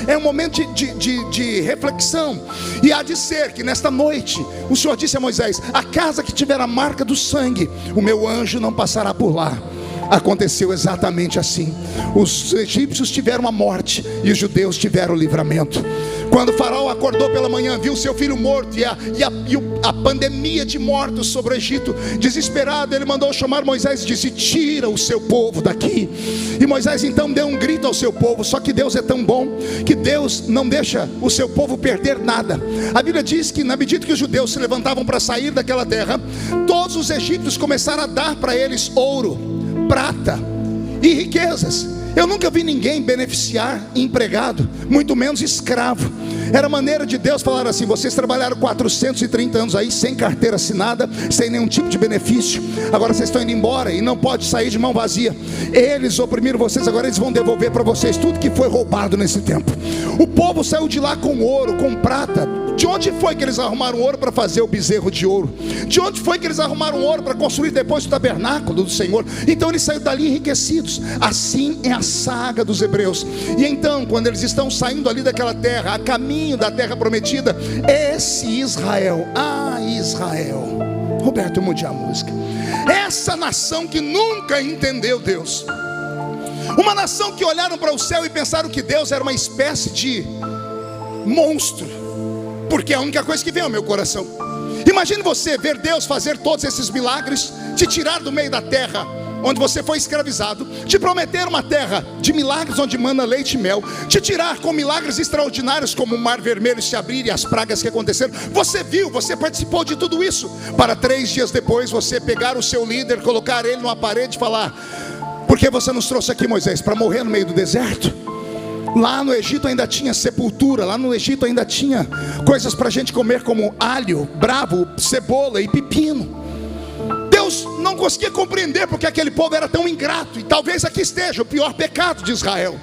é um momento de reflexão. E há de ser que nesta noite o Senhor disse a Moisés: a casa que tiver a marca do sangue, o meu anjo não passará por lá. Aconteceu exatamente assim. Os egípcios tiveram a morte e os judeus tiveram o livramento. Quando o faraó acordou pela manhã, viu seu filho morto e a pandemia de mortos sobre o Egito, desesperado, ele mandou chamar Moisés e disse: tira o seu povo daqui. E Moisés então deu um grito ao seu povo. Só que Deus é tão bom que Deus não deixa o seu povo perder nada. A Bíblia diz que na medida que os judeus se levantavam para sair daquela terra, todos os egípcios começaram a dar para eles ouro, prata e riquezas. Eu nunca vi ninguém beneficiar empregado, muito menos escravo. Era maneira de Deus falar assim: vocês trabalharam 430 anos aí sem carteira assinada, sem nenhum tipo de benefício. Agora vocês estão indo embora e não pode sair de mão vazia. Eles oprimiram vocês, agora eles vão devolver para vocês tudo que foi roubado nesse tempo. O povo saiu de lá com ouro, com prata. De onde foi que eles arrumaram ouro para fazer o bezerro de ouro? De onde foi que eles arrumaram ouro para construir depois o tabernáculo do Senhor? Então eles saíram dali enriquecidos. Assim é a saga dos hebreus. E então, quando eles estão saindo ali daquela terra, a caminho da terra prometida, esse Israel, Israel, Roberto, eu mudei a música. Essa nação que nunca entendeu Deus, uma nação que olharam para o céu e pensaram que Deus era uma espécie de monstro, porque é a única coisa que vem ao meu coração. Imagine você ver Deus fazer todos esses milagres, te tirar do meio da terra onde você foi escravizado, te prometer uma terra de milagres onde mana leite e mel, te tirar com milagres extraordinários como o mar vermelho se abrir e as pragas que aconteceram. Você viu, você participou de tudo isso, para 3 dias depois você pegar o seu líder, colocar ele numa parede e falar: por que você nos trouxe aqui, Moisés? Para morrer no meio do deserto? Lá no Egito ainda tinha sepultura, lá no Egito ainda tinha coisas para a gente comer como alho, bravo, cebola e pepino. Deus não conseguia compreender porque aquele povo era tão ingrato. E talvez aqui esteja o pior pecado de Israel.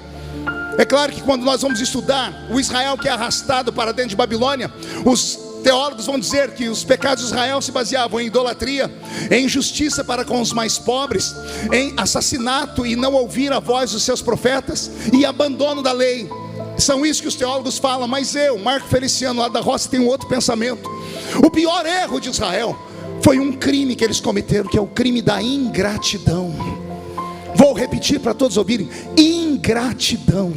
É claro que quando nós vamos estudar o Israel que é arrastado para dentro de Babilônia, os teólogos vão dizer que os pecados de Israel se baseavam em idolatria, em injustiça para com os mais pobres, em assassinato e não ouvir a voz dos seus profetas, e abandono da lei. São isso que os teólogos falam. Mas eu, Marco Feliciano, lá da Roça, tenho outro pensamento. O pior erro de Israel foi um crime que eles cometeram, que é o crime da ingratidão. Vou repetir para todos ouvirem: ingratidão.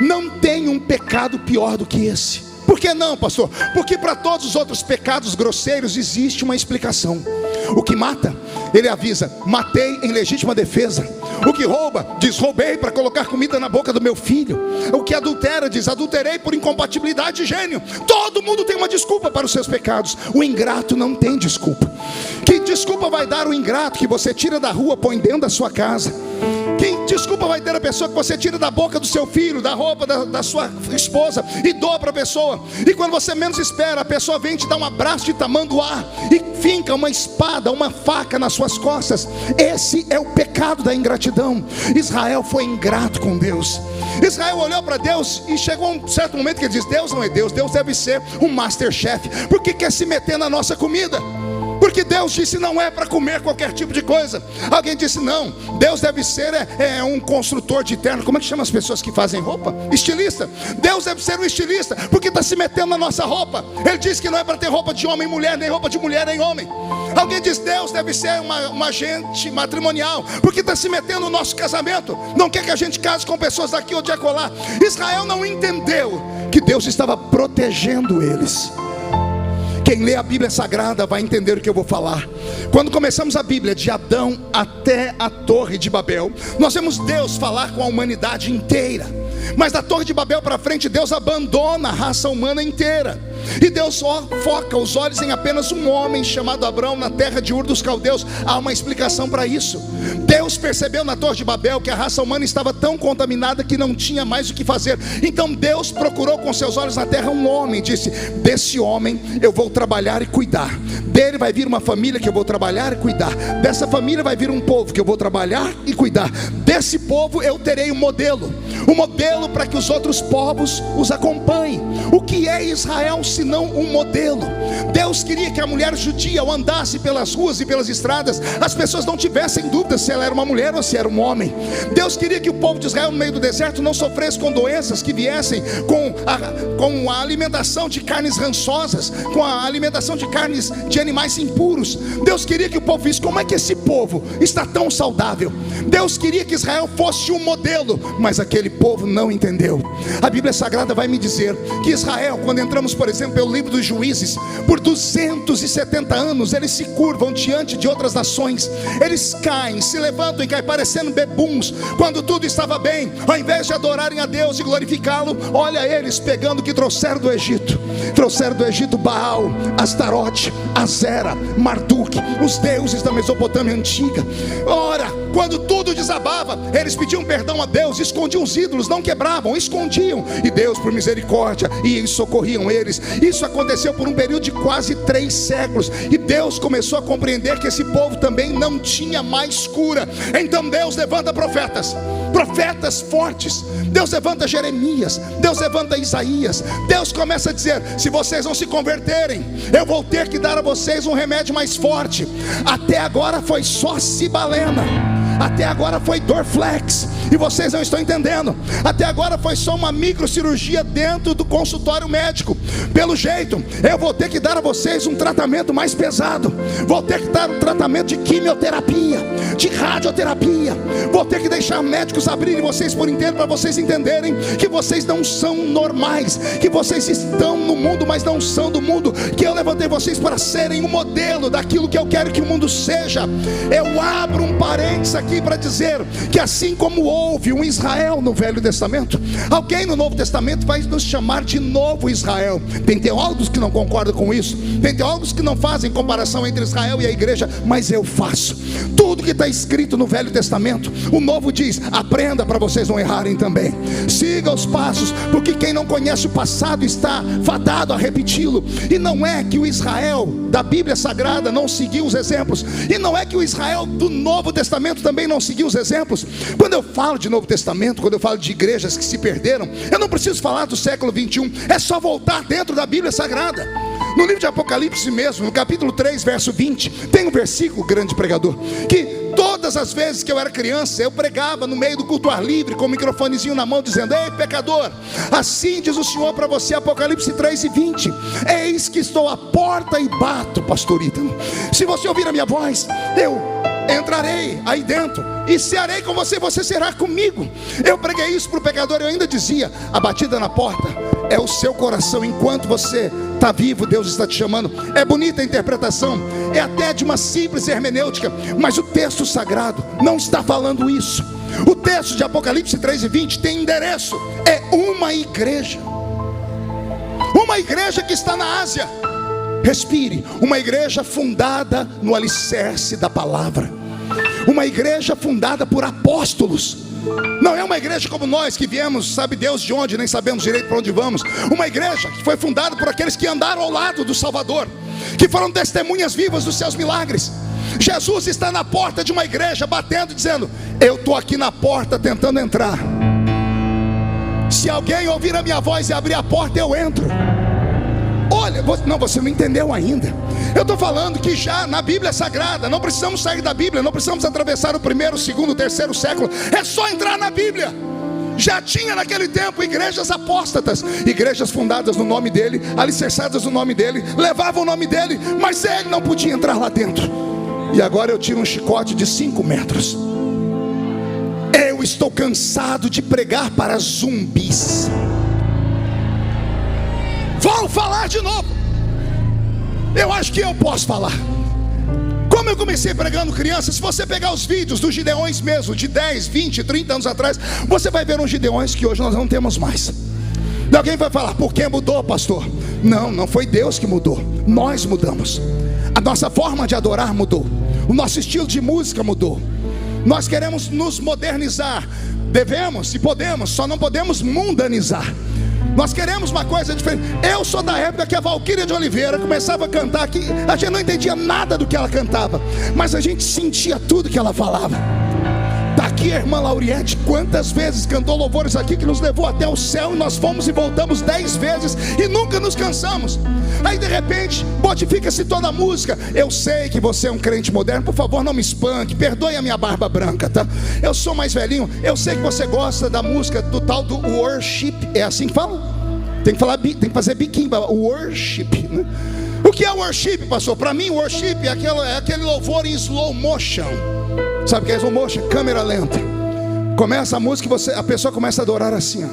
Não tem um pecado pior do que esse. Por que não, pastor? Porque para todos os outros pecados grosseiros existe uma explicação. O que mata, ele avisa: matei em legítima defesa. O que rouba, diz: roubei para colocar comida na boca do meu filho. O que adultera, diz: adulterei por incompatibilidade de gênio. Todo mundo tem uma desculpa para os seus pecados. O ingrato não tem desculpa. Que desculpa vai dar o ingrato que você tira da rua, põe dentro da sua casa? Que desculpa vai ter a pessoa que você tira da boca do seu filho, da roupa da sua esposa e doa para a pessoa? E quando você menos espera, a pessoa vem te dar um abraço de tamanduá e finca uma espada, uma faca nas suas costas. Esse é o pecado da ingratidão. Israel foi ingrato com Deus. Israel olhou para Deus e chegou um certo momento que ele diz: Deus não é Deus, Deus deve ser um Masterchef. Por que quer se meter na nossa comida? Porque Deus disse: não é para comer qualquer tipo de coisa. Alguém disse: não, Deus deve ser um construtor de terno. Como é que chama as pessoas que fazem roupa? Estilista. Deus deve ser um estilista, porque está se metendo na nossa roupa. Ele disse que não é para ter roupa de homem em mulher, nem roupa de mulher em homem. Alguém diz: Deus deve ser uma agente matrimonial, porque está se metendo no nosso casamento. Não quer que a gente case com pessoas daqui ou de acolá. Israel não entendeu que Deus estava protegendo eles. Quem lê a Bíblia Sagrada vai entender o que eu vou falar. Quando começamos a Bíblia, de Adão até a Torre de Babel, nós vemos Deus falar com a humanidade inteira. Mas da Torre de Babel para frente, Deus abandona a raça humana inteira. E Deus só foca os olhos em apenas um homem chamado Abrão, na terra de Ur dos Caldeus. Há uma explicação para isso. Deus percebeu na Torre de Babel que a raça humana estava tão contaminada que não tinha mais o que fazer. Então Deus procurou com seus olhos na terra um homem. Disse: desse homem eu vou trabalhar e cuidar. Dele vai vir uma família que eu vou trabalhar e cuidar. Dessa família vai vir um povo que eu vou trabalhar e cuidar. Desse povo eu terei um modelo para que os outros povos os acompanhem. O que é Israel senão um modelo. Deus queria que a mulher judia, ao andasse pelas ruas e pelas estradas, as pessoas não tivessem dúvida se ela era uma mulher ou se era um homem. Deus queria que o povo de Israel no meio do deserto não sofresse com doenças que viessem com a alimentação de carnes rançosas, com a alimentação de carnes de animais impuros. Deus queria que o povo visse como é que esse povo está tão saudável. Deus queria que Israel fosse um modelo, mas aquele povo não entendeu. A Bíblia Sagrada vai me dizer que Israel, quando entramos por exemplo pelo livro dos Juízes, por 270 anos eles se curvam diante de outras nações, eles caem, se levantam e caem parecendo bebuns. Quando tudo estava bem, ao invés de adorarem a Deus e glorificá-lo, olha eles pegando o que trouxeram do Egito. Trouxeram do Egito Baal, Astarote, Azera, Marduk, os deuses da Mesopotâmia antiga. Ora, quando tudo desabava, eles pediam perdão a Deus, escondiam os ídolos, não quebravam, escondiam, e Deus por misericórdia e socorriam eles. Isso aconteceu por um período de quase 3 séculos, e Deus começou a compreender que esse povo também não tinha mais cura. Então Deus levanta profetas fortes. Deus levanta Jeremias, Deus levanta Isaías. Deus começa a dizer: se vocês não se converterem, eu vou ter que dar a vocês um remédio mais forte. Até agora foi só Cibalena, até agora foi Dorflex, e vocês não estão entendendo. Até agora foi só uma microcirurgia dentro do consultório médico. Pelo jeito, eu vou ter que dar a vocês um tratamento mais pesado. Vou ter que dar um tratamento de quimioterapia, de radioterapia. Vou ter que deixar médicos abrirem vocês por inteiro, para vocês entenderem que vocês não são normais, que vocês estão no mundo, mas não são do mundo, que eu levantei vocês para serem um modelo daquilo que eu quero que o mundo seja. Eu abro um parênteses aqui para dizer que assim como houve um Israel no Velho Testamento, alguém no Novo Testamento vai nos chamar de novo Israel. Tem teólogos que não concordam com isso, tem teólogos que não fazem comparação entre Israel e a igreja, mas eu faço. Tudo que está escrito no Velho Testamento, o Novo diz: aprenda para vocês não errarem também, siga os passos, porque quem não conhece o passado está fadado a repeti-lo. E não é que o Israel da Bíblia Sagrada não seguiu os exemplos, e não é que o Israel do Novo Testamento também não seguiu os exemplos. Quando eu falo de Novo Testamento, quando eu falo de igrejas que se perderam, eu não preciso falar do século 21, é só voltar dentro da Bíblia Sagrada. No livro de Apocalipse mesmo, no capítulo 3, verso 20, tem um versículo, grande pregador, que todas as vezes que eu era criança, eu pregava no meio do culto ar livre, com o microfonezinho na mão, dizendo: ei pecador, assim diz o Senhor para você, Apocalipse 3 e 20, eis que estou à porta e bato, pastor Ítalo. Se você ouvir a minha voz, eu entrarei aí dentro e cearei com você, você será comigo. Eu preguei isso para o pecador. Eu ainda dizia: a batida na porta é o seu coração. Enquanto você está vivo, Deus está te chamando. É bonita a interpretação, é até de uma simples hermenêutica, mas o texto sagrado não está falando isso. O texto de Apocalipse 3 e 20 tem endereço, é uma igreja que está na Ásia. Respire, uma igreja fundada no alicerce da palavra, uma igreja fundada por apóstolos. Não é uma igreja como nós, que viemos, sabe Deus de onde, nem sabemos direito para onde vamos. Uma igreja que foi fundada por aqueles que andaram ao lado do Salvador, que foram testemunhas vivas dos seus milagres. Jesus está na porta de uma igreja, batendo, dizendo: eu estou aqui na porta tentando entrar. Se alguém ouvir a minha voz e abrir a porta, eu entro. Olha, você não entendeu ainda. Eu estou falando que já na Bíblia Sagrada, não precisamos sair da Bíblia, não precisamos atravessar o 1º, 2º, 3º século, é só entrar na Bíblia. Já tinha naquele tempo igrejas apóstatas, igrejas fundadas no nome dele, alicerçadas no nome dele, levavam o nome dele, mas ele não podia entrar lá dentro. E agora eu tiro um chicote de 5 metros. Eu estou cansado de pregar para zumbis. Vou falar de novo. Eu acho que eu posso falar. Como eu comecei pregando crianças, se você pegar os vídeos dos Gideões mesmo, de 10, 20, 30 anos atrás, você vai ver uns Gideões que hoje nós não temos mais. E alguém vai falar: por que mudou, pastor? Não foi Deus que mudou, nós mudamos. A nossa forma de adorar mudou, o nosso estilo de música mudou. Nós queremos nos modernizar, devemos e podemos, só não podemos mundanizar. Nós queremos uma coisa diferente. Eu sou da época que a Valquíria de Oliveira começava a cantar aqui, a gente não entendia nada do que ela cantava, mas a gente sentia tudo que ela falava. Daqui aqui a irmã Lauriette, quantas vezes cantou louvores aqui que nos levou até o céu, e nós fomos e voltamos 10 vezes e nunca nos cansamos. Aí de repente modifica-se toda a música. Eu sei que você é um crente moderno, por favor não me espanque, perdoe a minha barba branca, tá? Eu sou mais velhinho. Eu sei que você gosta da música do tal do worship. É assim que fala? Tem que fazer biquinho, worship, né? O que é worship, pastor? Para mim worship é aquele louvor em slow motion. Sabe o que é slow motion? Câmera lenta. Começa a música e a pessoa começa a adorar assim, ó.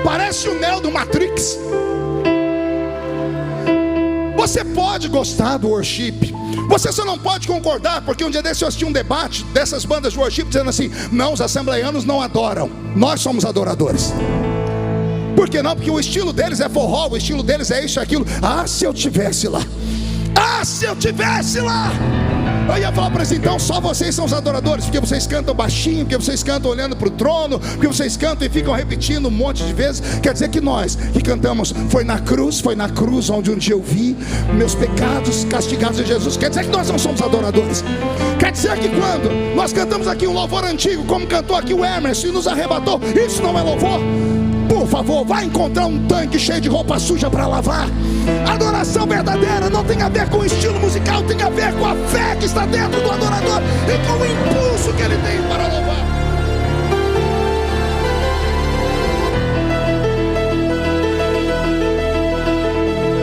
Parece o Neo do Matrix. Você pode gostar do worship, você só não pode concordar, porque um dia desse eu assisti um debate dessas bandas de worship dizendo assim: não, os assembleianos não adoram, nós somos adoradores. Por que não? Porque o estilo deles é forró, o estilo deles é isso e aquilo. Ah, se eu tivesse lá, ah, se eu tivesse lá, eu ia falar para eles: então só vocês são os adoradores, porque vocês cantam baixinho, porque vocês cantam olhando para o trono, porque vocês cantam e ficam repetindo um monte de vezes. Quer dizer que nós que cantamos foi na cruz onde um dia eu vi meus pecados castigados em Jesus. Quer dizer que nós não somos adoradores. Quer dizer que quando nós cantamos aqui um louvor antigo, como cantou aqui o Emerson e nos arrebatou, isso não é louvor? Por favor, vai encontrar um tanque cheio de roupa suja para lavar. Adoração verdadeira não tem a ver com o estilo musical, tem a ver com a fé que está dentro do adorador e com o impulso que ele tem para louvar.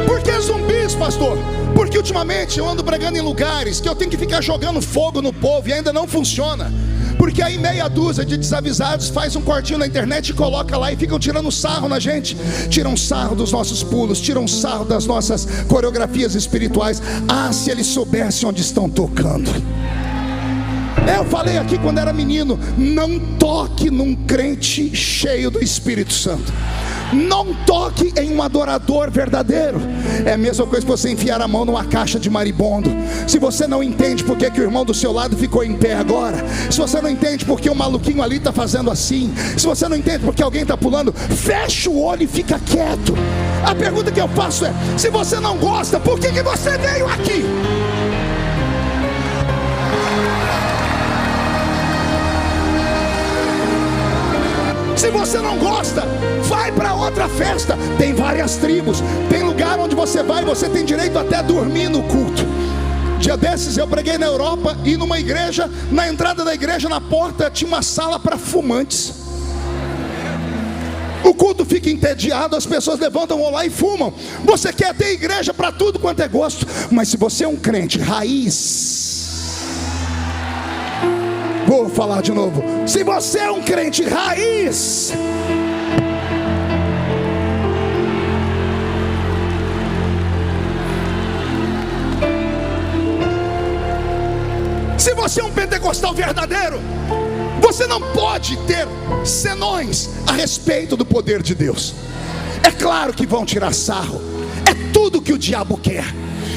Por que zumbis, pastor? Porque ultimamente eu ando pregando em lugares que eu tenho que ficar jogando fogo no povo e ainda não funciona. Porque aí meia dúzia de desavisados faz um cortinho na internet e coloca lá e ficam tirando sarro na gente. Tiram sarro dos nossos pulos, tiram sarro das nossas coreografias espirituais. Ah, se eles soubessem onde estão tocando. Eu falei aqui quando era menino: não toque num crente cheio do Espírito Santo. Não toque em um adorador verdadeiro. É a mesma coisa que você enfiar a mão numa caixa de maribondo. Se você não entende porque que o irmão do seu lado ficou em pé agora, se você não entende porque o maluquinho ali está fazendo assim, se você não entende porque alguém está pulando, fecha o olho e fica quieto. A pergunta que eu faço é: se você não gosta, por que você veio aqui? Se você não gosta, vai para outra festa. Tem várias tribos, tem lugar onde você vai, você tem direito até a dormir no culto. Dia desses eu preguei na Europa e numa igreja, na entrada da igreja, na porta, tinha uma sala para fumantes. O culto fica entediado, as pessoas levantam, vão lá e fumam. Você quer ter igreja para tudo quanto é gosto, mas se você é um crente raiz, vou falar de novo, se você é um crente raiz, se você é um pentecostal verdadeiro, você não pode ter senões a respeito do poder de Deus. É claro que vão tirar sarro, é tudo que o diabo quer.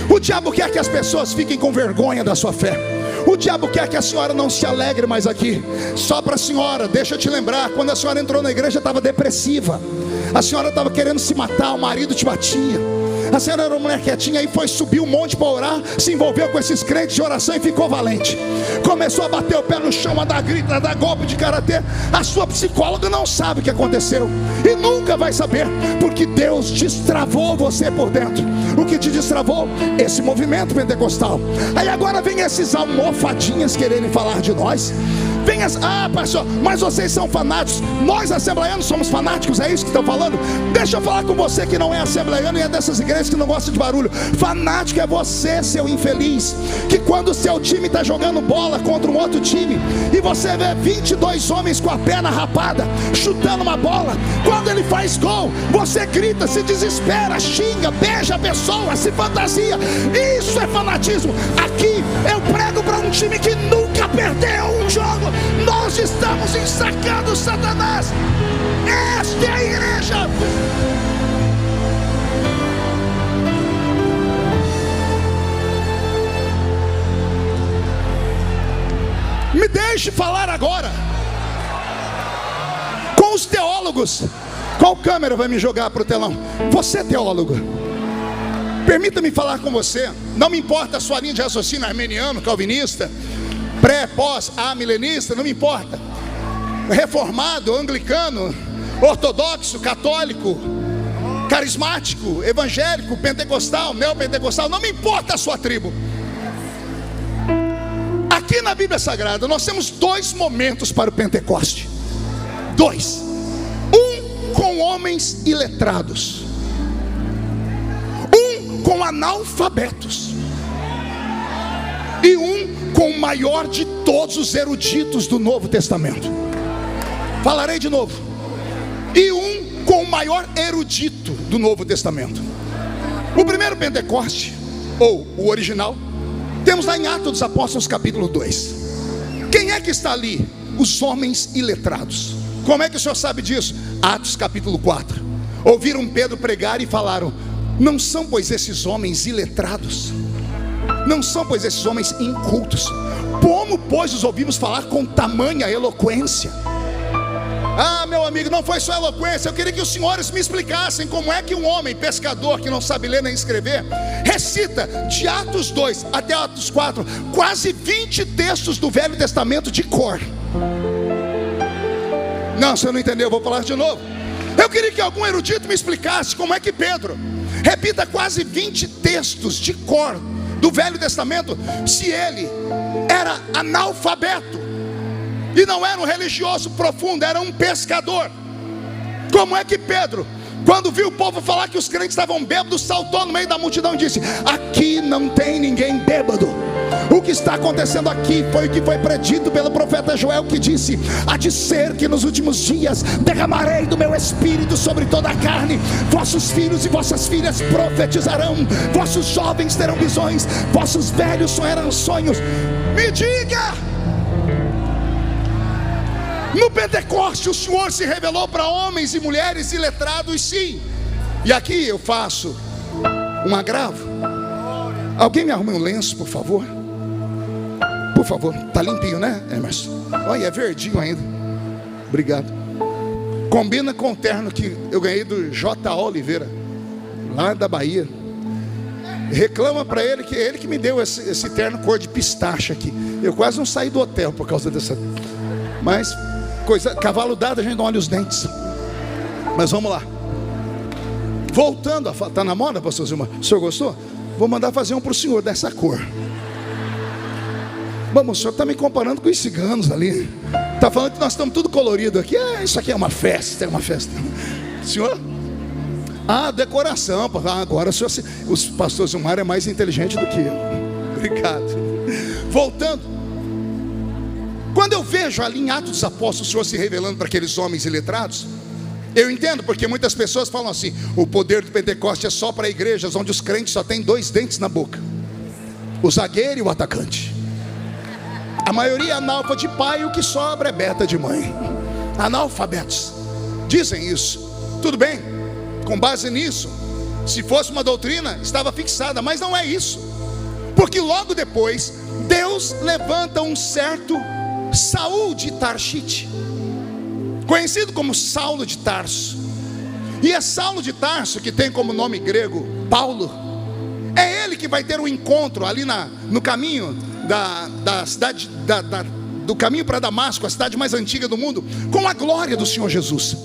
O diabo quer que as pessoas fiquem com vergonha da sua fé. O diabo quer que a senhora não se alegre mais aqui. Só para a senhora, deixa eu te lembrar, quando a senhora entrou na igreja estava depressiva, a senhora estava querendo se matar, o marido te batia, a senhora era uma mulher quietinha, aí foi subir um monte para orar, se envolveu com esses crentes de oração e ficou valente. Começou a bater o pé no chão, a dar grito, a dar golpe de karatê. A sua psicóloga não sabe o que aconteceu e nunca vai saber, porque Deus destravou você por dentro. O que te destravou? Esse movimento pentecostal. Aí agora vem esses almofadinhas quererem falar de nós. Vem pastor, mas vocês são fanáticos. Nós assembleianos somos fanáticos, é isso que estão falando? Deixa eu falar com você que não é assembleiano e é dessas igrejas que não gosta de barulho. Fanático é você, seu infeliz, que quando o seu time está jogando bola contra um outro time e você vê 22 homens com a perna rapada chutando uma bola, quando ele faz gol, você grita, se desespera, xinga, beija a pessoa, se fantasia. Isso é fanatismo. Aqui eu prego para um time que nunca perdeu um jogo. Nós estamos ensacando Satanás. Esta é a igreja. Me deixe falar agora com os teólogos. Qual câmera vai me jogar para o telão? Você, teólogo, Permita-me falar com você. Não me importa a sua linha de raciocínio armeniano, calvinista, pré, pós, milenista, não me importa. Reformado, anglicano, ortodoxo, católico, carismático, evangélico, pentecostal, neopentecostal, não me importa a sua tribo. Aqui na Bíblia Sagrada nós temos 2 momentos para o Pentecoste. 2. Um com homens iletrados, um com analfabetos, e um com o maior de todos os eruditos do Novo Testamento. Falarei de novo. E um com o maior erudito do Novo Testamento. O primeiro Pentecoste, ou o original, temos lá em Atos dos Apóstolos capítulo 2. Quem é que está ali? Os homens iletrados. Como é que o senhor sabe disso? Atos capítulo 4. Ouviram Pedro pregar e falaram: não são pois esses homens iletrados? Não são pois esses homens incultos? Como pois os ouvimos falar com tamanha eloquência? Meu amigo, não foi só eloquência. Eu queria que os senhores me explicassem como é que um homem pescador que não sabe ler nem escrever recita de Atos 2 até Atos 4 quase 20 textos do Velho Testamento de cor. Não, você não entendeu, eu vou falar de novo. Eu queria que algum erudito me explicasse como é que Pedro repita quase 20 textos de cor do Velho Testamento, se ele era analfabeto e não era um religioso profundo, era um pescador. Como é que Pedro, quando viu o povo falar que os crentes estavam bêbados, saltou no meio da multidão e disse: aqui não tem ninguém bêbado. O que está acontecendo aqui foi o que foi predito pelo profeta Joel, que disse: há de ser que nos últimos dias derramarei do meu espírito sobre toda a carne. Vossos filhos e vossas filhas profetizarão, vossos jovens terão visões, vossos velhos sonharão sonhos. Me diga, no Pentecoste o Senhor se revelou para homens e mulheres iletrados, sim. E aqui eu faço um agravo. Alguém me arruma um lenço, por favor? Por favor, tá limpinho, né, Emerson? Olha, é verdinho ainda. Obrigado. Combina com o terno que eu ganhei do J. Oliveira, lá da Bahia. Reclama para ele que é ele que me deu esse terno cor de pistache aqui. Eu quase não saí do hotel por causa dessa. Mas cavalo dado, a gente não olha os dentes. Mas vamos lá. Voltando a falar, tá na moda, pastor Zilmar? O senhor gostou? Vou mandar fazer um para o senhor dessa cor. Vamos, o senhor está me comparando com os ciganos ali. Está falando que nós estamos tudo colorido aqui. Isso aqui é uma festa, é uma festa. Senhor? Decoração. Agora o pastor Zilmar é mais inteligente do que eu. Obrigado. Voltando. Quando eu vejo ali em Atos dos Apóstolos o Senhor se revelando para aqueles homens iletrados, eu entendo, porque muitas pessoas falam assim: o poder do Pentecoste é só para igrejas onde os crentes só têm 2 dentes na boca, o zagueiro e o atacante. A maioria é analfa de pai, e o que sobra é beta de mãe. Analfabetos dizem isso. Tudo bem, com base nisso, se fosse uma doutrina, estava fixada, mas não é isso. Porque logo depois, Deus levanta um certo Saul de Tarshite, conhecido como Saulo de Tarso. E é Saulo de Tarso, que tem como nome grego Paulo. É ele que vai ter um encontro ali no caminho da cidade, do caminho para Damasco, a cidade mais antiga do mundo, com a glória do Senhor Jesus.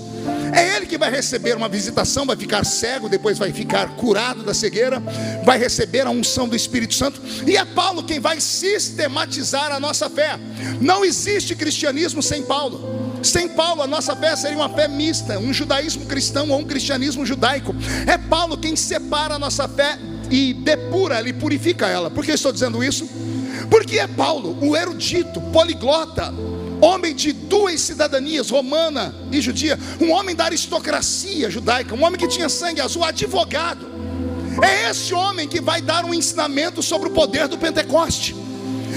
É ele que vai receber uma visitação, vai ficar cego, depois vai ficar curado da cegueira, vai receber a unção do Espírito Santo. E é Paulo quem vai sistematizar a nossa fé. Não existe cristianismo sem Paulo. Sem Paulo a nossa fé seria uma fé mista, um judaísmo cristão ou um cristianismo judaico. É Paulo quem separa a nossa fé e depura ela e purifica ela. Por que estou dizendo isso? Porque é Paulo, o erudito, poliglota, homem de 2 cidadanias, romana e judia, um homem da aristocracia judaica, um homem que tinha sangue azul, advogado. É esse homem que vai dar um ensinamento sobre o poder do Pentecoste.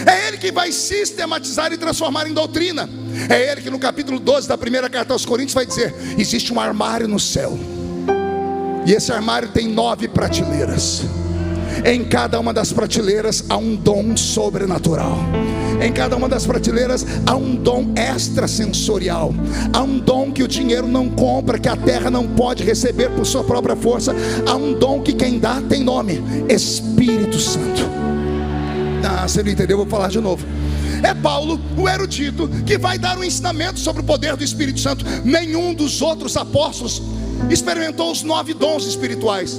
É ele que vai sistematizar e transformar em doutrina. É ele que no capítulo 12 da primeira carta aos Coríntios vai dizer: existe um armário no céu, e esse armário tem 9 prateleiras. Em cada uma das prateleiras há um dom sobrenatural. Em cada uma das prateleiras há um dom extrasensorial, há um dom que o dinheiro não compra, que a terra não pode receber por sua própria força. Há um dom que quem dá tem nome: Espírito Santo. Você não entendeu? Vou falar de novo. É Paulo, o erudito, que vai dar um ensinamento sobre o poder do Espírito Santo. Nenhum dos outros apóstolos experimentou os 9 dons espirituais.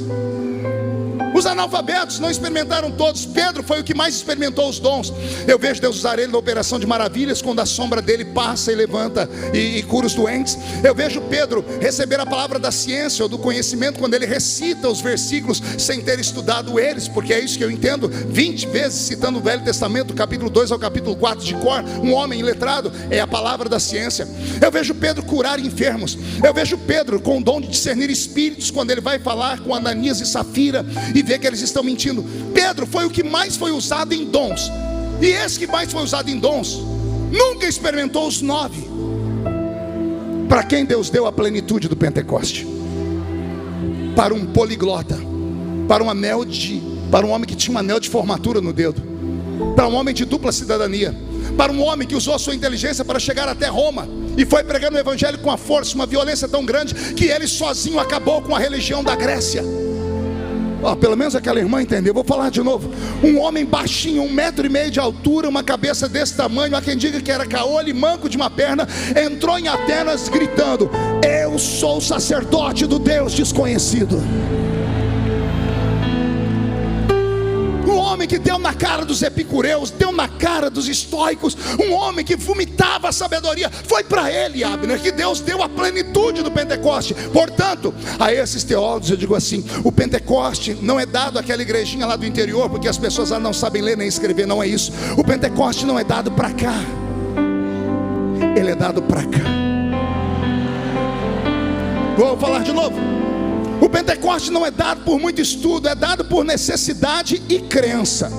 Os analfabetos não experimentaram todos. Pedro foi o que mais experimentou os dons. Eu vejo Deus usar ele na operação de maravilhas, quando a sombra dele passa e levanta e cura os doentes. Eu vejo Pedro receber a palavra da ciência ou do conhecimento, quando ele recita os versículos sem ter estudado eles, porque é isso que eu entendo, 20 vezes citando o Velho Testamento, do capítulo 2 ao capítulo 4 de cor. Um homem iletrado é a palavra da ciência. Eu vejo Pedro curar enfermos. Eu vejo Pedro com o dom de discernir espíritos, quando ele vai falar com Ananias e Safira e vê que eles estão mentindo. Pedro foi o que mais foi usado em dons. E esse que mais foi usado em dons nunca experimentou os 9. Para quem Deus deu a plenitude do Pentecoste? Para um poliglota, para um homem que tinha um anel de formatura no dedo, para um homem de dupla cidadania, para um homem que usou a sua inteligência para chegar até Roma e foi pregando o evangelho com a força, uma violência tão grande que ele sozinho acabou com a religião da Grécia. Pelo menos aquela irmã entendeu. Vou falar de novo. Um homem baixinho, 1,5 metro de altura, uma cabeça desse tamanho, há quem diga que era caolho e manco de uma perna, entrou em Atenas gritando: eu sou sacerdote do Deus desconhecido. Um homem que deu na cara dos epicureus, deu na cara dos estoicos, um homem que vomitava a sabedoria. Foi para ele, Abner, que Deus deu a plenitude do Pentecoste. Portanto, a esses teólogos eu digo assim: o Pentecoste não é dado àquela igrejinha lá do interior, porque as pessoas lá não sabem ler nem escrever. Não é isso. O Pentecoste não é dado para cá, ele é dado para cá. Vou falar de novo. O Pentecoste não é dado por muito estudo, é dado por necessidade e crença.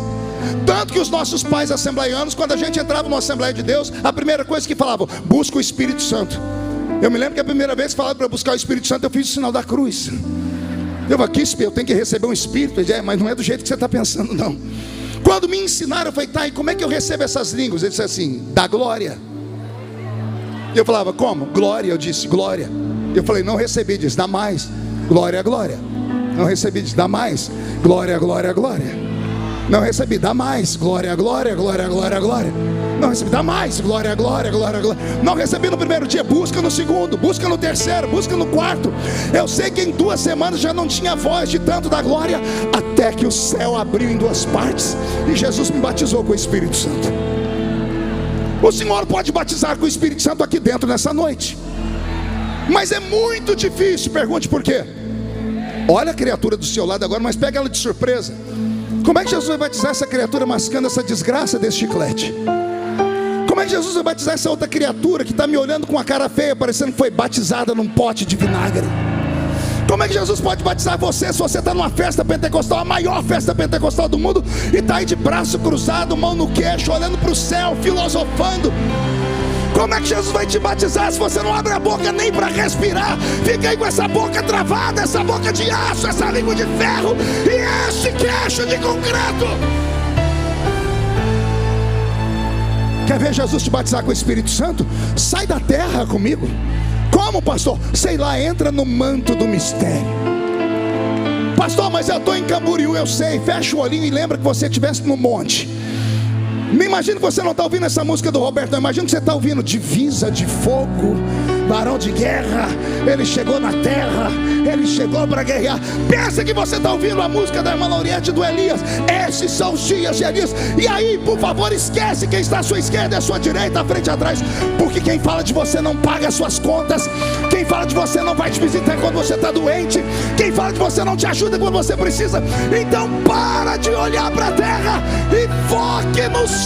Tanto que os nossos pais assembleianos, quando a gente entrava numa Assembleia de Deus, a primeira coisa que falavam: busca o Espírito Santo. Eu me lembro que a primeira vez que falaram para buscar o Espírito Santo, eu fiz o sinal da cruz. Eu aqui, eu tenho que receber um Espírito. Mas não é do jeito que você está pensando, não. Quando me ensinaram, eu falei: tá, e como é que eu recebo essas línguas? Ele disse assim: dá glória. Eu falava: como? Glória. Eu disse: glória. Eu falei: não recebi. Diz: dá mais. Glória, glória. Não recebi. Diz: dá mais. Glória, glória, glória. Não recebi. Dá mais. Glória, glória, glória, glória, glória. Não recebi. Dá mais. Glória, glória, glória, glória. Não recebi no primeiro dia. Busca no segundo, busca no terceiro, busca no quarto. Eu sei que em 2 semanas já não tinha voz de tanto da glória, até que o céu abriu em 2 partes e Jesus me batizou com o Espírito Santo. O Senhor pode batizar com o Espírito Santo aqui dentro nessa noite, mas é muito difícil. Pergunte por quê. Olha a criatura do seu lado agora, mas pega ela de surpresa. Como é que Jesus vai batizar essa criatura mascando essa desgraça desse chiclete? Como é que Jesus vai batizar essa outra criatura que está me olhando com a cara feia, parecendo que foi batizada num pote de vinagre? Como é que Jesus pode batizar você se você está numa festa pentecostal, a maior festa pentecostal do mundo, e está aí de braço cruzado, mão no queixo, olhando para o céu, filosofando? Como é que Jesus vai te batizar se você não abre a boca nem para respirar? Fica aí com essa boca travada, essa boca de aço, essa língua de ferro e esse queixo de concreto. Quer ver Jesus te batizar com o Espírito Santo? Sai da terra comigo. Como, pastor? Sei lá, entra no manto do mistério. Pastor, mas eu estou em Camboriú. Eu sei, fecha o olhinho e lembra que você estivesse no monte. Me imagino que você não está ouvindo essa música do Roberto, não. Imagino que você está ouvindo Divisa de Fogo, Varão de Guerra. Ele chegou na terra, ele chegou para guerrear. Pensa que você está ouvindo a música da irmã Lauriette do Elias. Esses são os dias de Elias. E aí, por favor, esquece quem está à sua esquerda e à sua direita, à frente e atrás, porque quem fala de você não paga as suas contas. Quem fala de você não vai te visitar quando você está doente. Quem fala de você não te ajuda quando você precisa. Então para de olhar para a terra e foque no céu.